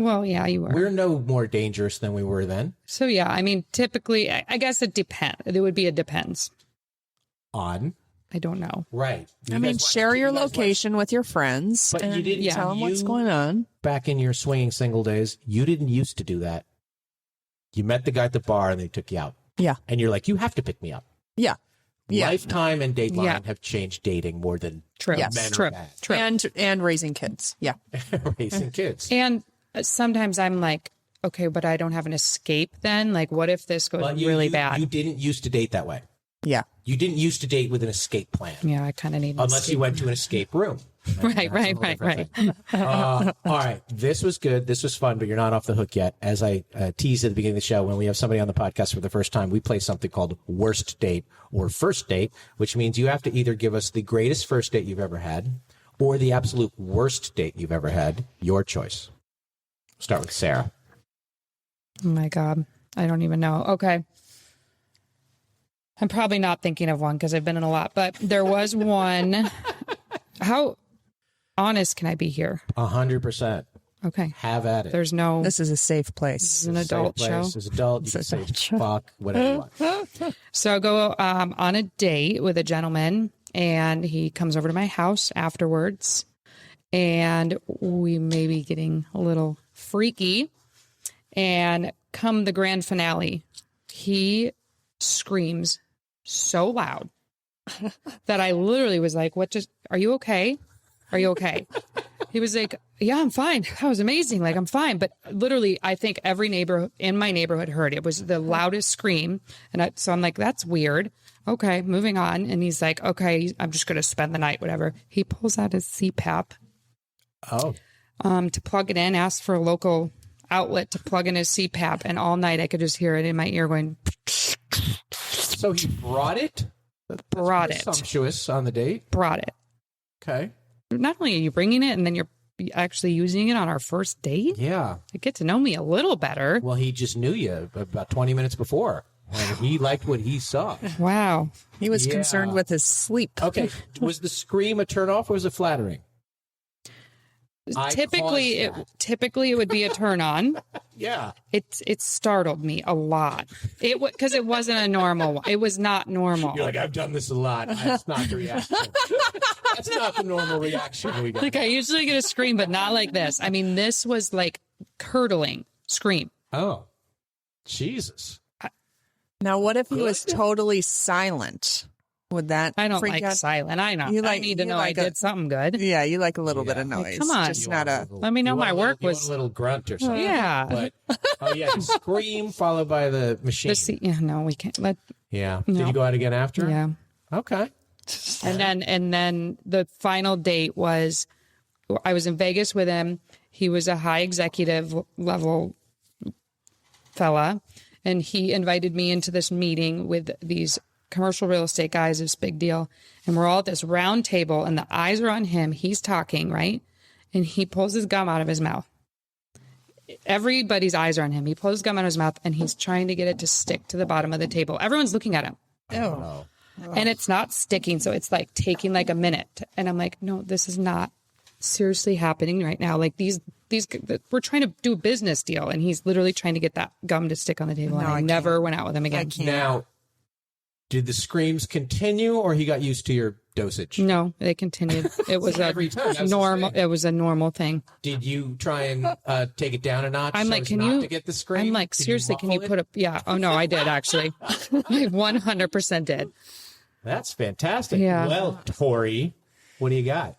Well, yeah, you were. We're no more dangerous than we were then. So, yeah, I mean, typically, I guess it depends. It would be a depends. On? I don't know. Right. I mean, share your location with your friends but and you didn't tell them what's going on. Back in your swinging single days, you didn't used to do that. You met the guy at the bar and they took you out. Yeah. And you're like, you have to pick me up. Yeah. Lifetime and Dateline have changed dating more than True. Yes. men True. or bad. True. And raising kids. Yeah. Raising kids. And sometimes I'm like, okay, but I don't have an escape then. Like, what if this goes really bad? You didn't used to date that way. Yeah. You didn't used to date with an escape plan. Yeah, I kind of need an Unless escape. you went to an escape room. Right. All right. This was good. This was fun, but you're not off the hook yet. As I teased at the beginning of the show, when we have somebody on the podcast for the first time, we play something called Worst Date or First Date, which means you have to either give us the greatest first date you've ever had or the absolute worst date you've ever had. Your choice. Start with Sarah. Oh, my God. I don't even know. Okay. I'm probably not thinking of one because I've been in a lot, but there was one. How honest can I be here? 100%. Okay. Have at it. There's no. This is a safe place. This is an adult show. This is adult. You can say fuck, whatever you want. So I go on a date with a gentleman, and he comes over to my house afterwards, and we may be getting a little freaky. And come the grand finale, he screams so loud that I literally was like, "What? Just are you okay? Are you okay?" He was like, "Yeah, I'm fine. That was amazing. Like, I'm fine." But literally, I think every neighbor in my neighborhood heard it. It was the loudest scream. And so I'm like, that's weird. Okay, moving on. And he's like, okay, I'm just going to spend the night, whatever. He pulls out his CPAP. Oh. To plug it in, asks for a local outlet to plug in his CPAP. And all night I could just hear it in my ear going. So he brought it? Brought it. Sumptuous on the date? Brought it. Okay. Not only are you bringing it and then you're actually using it on our first date. Yeah. Get to know me a little better. Well, he just knew you about 20 minutes before, and he liked what he saw. Wow. He was concerned with his sleep. Okay. Was the scream a turnoff or was it flattering? Typically it would be a turn on. Yeah. It startled me a lot. Because it wasn't a normal one. It was not normal. You're like, I've done this a lot. That's not the reaction. That's not the normal reaction we get. Like, I usually get a scream, but not like this. I mean, this was like curdling scream. Oh, Jesus. Now, what if he was totally silent? Would that I don't freak like out? silent. I know. I need to know I did something good. Yeah, you like a little bit of noise. Like, come on. Just not a... Let me know my work was... a little grunt or something. Yeah. But, oh, yeah, the scream followed by the machine. No, we can't. Yeah. No. Did you go out again after? Yeah. Okay. And then the final date was, I was in Vegas with him. He was a high executive level fella, and he invited me into this meeting with these commercial real estate guys. This big deal, and we're all at this round table, and the eyes are on him. He's talking, right, and he pulls his gum out of his mouth. Everybody's eyes are on him. He pulls his gum out of his mouth, and he's trying to get it to stick to the bottom of the table. Everyone's looking at him. Oh. And it's not sticking, so it's like taking like a minute. And I'm like, no, this is not seriously happening right now. Like these, we're trying to do a business deal, and he's literally trying to get that gum to stick on the table. No, and I never went out with him again. Now, did the screams continue, or he got used to your dosage? No, they continued. It was Every time. That's normal. It was a normal thing. Did you try and take it down a notch? I'm like, can not you? to get the scream? I'm like, Did seriously, can you muffle put it? a? Yeah. Oh no, I did actually. I 100% did. That's fantastic. Yeah. Well, Tori, what do you got?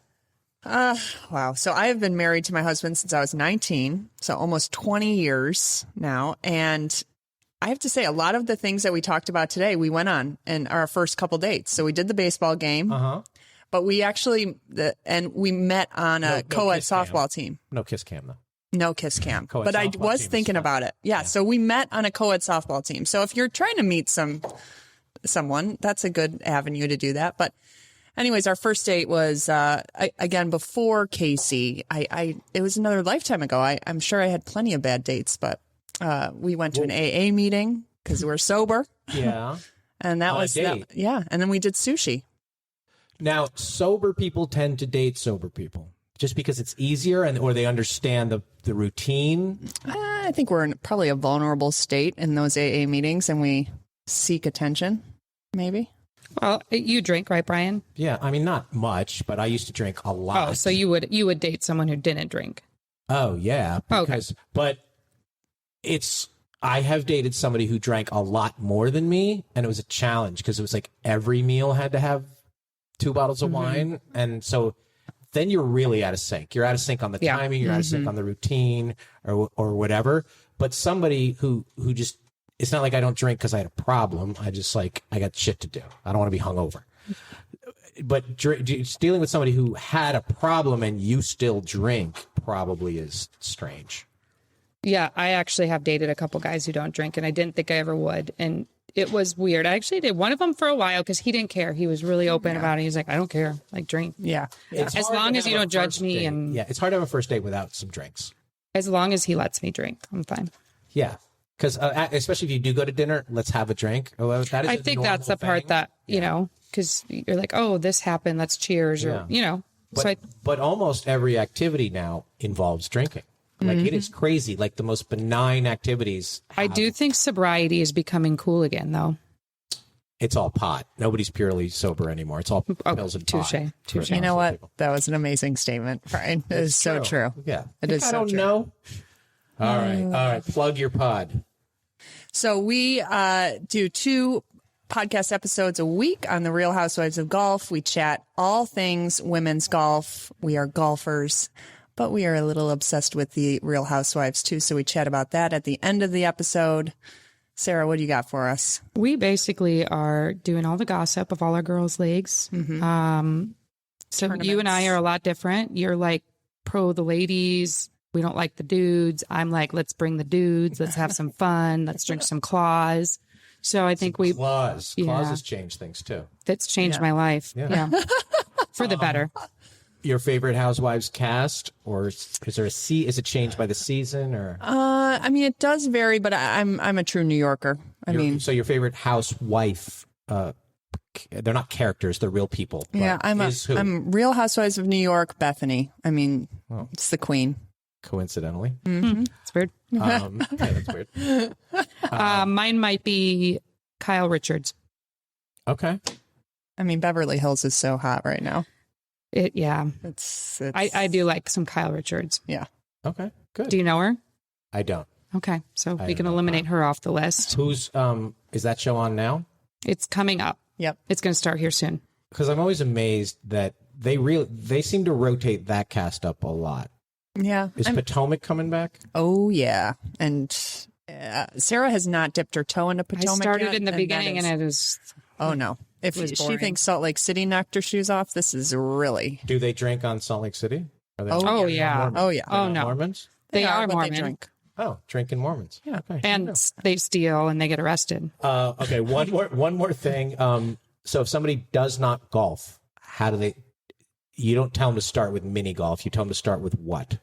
Wow. So I have been married to my husband since I was 19, so almost 20 years now. And I have to say, a lot of the things that we talked about today, we went on in our first couple dates. So we did the baseball game, but we actually, and we met on a co-ed softball team. No kiss cam, though. No kiss cam. Co-ed But I softball was team is thinking fun. about it. Yeah. So we met on a co-ed softball team. So if you're trying to meet someone, that's a good avenue to do that. But anyways, our first date was, again, before Casey. It was another lifetime ago. I'm sure I had plenty of bad dates, but we went to an AA meeting because we were sober. Yeah. And that On a was, date. yeah. And then we did sushi. Now, sober people tend to date sober people. just because it's easier or they understand the routine? I think we're in probably a vulnerable state in those AA meetings, and we seek attention, maybe. Well, you drink, right, Brian? Yeah, I mean, not much, but I used to drink a lot. Oh, so you would date someone who didn't drink? Oh, yeah. Because, but I have dated somebody who drank a lot more than me, and it was a challenge because it was like every meal had to have 2 bottles of wine. And so then you're really out of sync. You're out of sync on the timing, you're out of sync on the routine or whatever. But somebody who just, it's not like I don't drink because I had a problem. I just I got shit to do. I don't want to be hungover. But dealing with somebody who had a problem and you still drink probably is strange. Yeah, I actually have dated a couple guys who don't drink, and I didn't think I ever would. And it was weird. I actually did one of them for a while because he didn't care. He was really open about it. He's like, I don't care. Like, drink. Yeah. As long as you don't judge me. And yeah, it's hard to have a first date without some drinks. As long as he lets me drink, I'm fine. Yeah. Because especially if you do go to dinner, let's have a drink. Oh, that is I think that's the part that, because you're like, oh, this happened. Let's cheers. Or, But almost every activity now involves drinking. Like, it is crazy. Like, the most benign activities. I do think sobriety is becoming cool again, though. It's all pot. Nobody's purely sober anymore. It's all pills and pot. Touche. You know what? That was an amazing statement, Brian. It is so true. Yeah. It is so true. I don't know. All right. Plug your pod. So we do 2 podcast episodes a week on the Real Housewives of Golf. We chat all things women's golf. We are golfers, but we are a little obsessed with the Real Housewives too. So we chat about that at the end of the episode. Sarah, what do you got for us? We basically are doing all the gossip of all our girls' leagues. So you and I are a lot different. You're like pro the ladies. We don't like the dudes. I'm like, let's bring the dudes. Let's have some fun. Let's drink some claws. So I think Claws has changed things too. That's changed my life. Yeah. For the better. Your favorite Housewives cast, or is there is it changed by the season, or? I mean, it does vary, but I'm a true New Yorker. So your favorite housewife, they're not characters, they're real people. Yeah, I'm Real Housewives of New York, Bethany. I mean, it's the queen. Coincidentally. It's weird. Yeah, that's weird. Mine might be Kyle Richards. Okay. I mean, Beverly Hills is so hot right now. It's I do like some Kyle Richards. Yeah. Okay, good. Do you know her? I don't. Okay, so we can eliminate her off the list. Who's is that show on now? It's coming up. Yep. It's going to start here soon. Because I'm always amazed that they seem to rotate that cast up a lot. Yeah. Is Potomac coming back? Oh, yeah. And Sarah has not dipped her toe into Potomac I started yet, in the beginning and it was... Oh, no. If she thinks Salt Lake City knocked her shoes off, this is really... Do they drink on Salt Lake City? Oh, yeah. Mormons? Oh, yeah. Oh, no. Mormons? They are Mormon. They drink. Oh, drinking Mormons. Yeah. Okay. And they steal and they get arrested. Okay, one more thing. So if somebody does not golf, how do they... You don't tell them to start with mini golf. You tell them to start with what?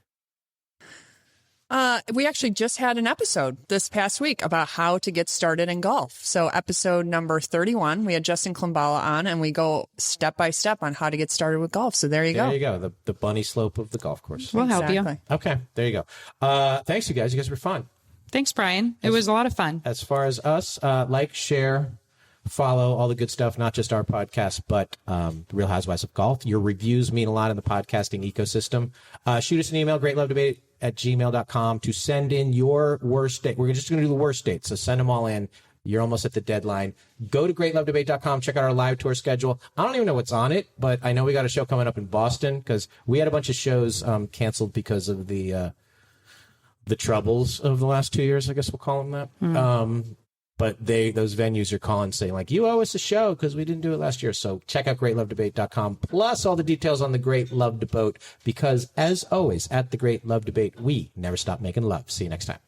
We actually just had an episode this past week about how to get started in golf. So episode number 31, we had Justin Klimbala on, and we go step by step on how to get started with golf. So there you go. There you go. The bunny slope of the golf course. We'll help you. Okay, there you go. Thanks, you guys. You guys were fun. Thanks, Brian. It was a lot of fun. As far as us, like, share, follow all the good stuff, not just our podcast, but the Real Housewives of Golf. Your reviews mean a lot in the podcasting ecosystem. Shoot us an email, greatlovedebate@gmail.com, to send in your worst date. We're just going to do the worst dates, so send them all in. You're almost at the deadline. Go to greatlovedebate.com, check out our live tour schedule. I don't even know what's on it, but I know we got a show coming up in Boston because we had a bunch of shows canceled because of the troubles of the last 2 years, I guess we'll call them that. But those venues are calling saying, like, you owe us a show because we didn't do it last year. So check out greatlovedebate.com, plus all the details on the Great Love Debate, because, as always, at the Great Love Debate, we never stop making love. See you next time.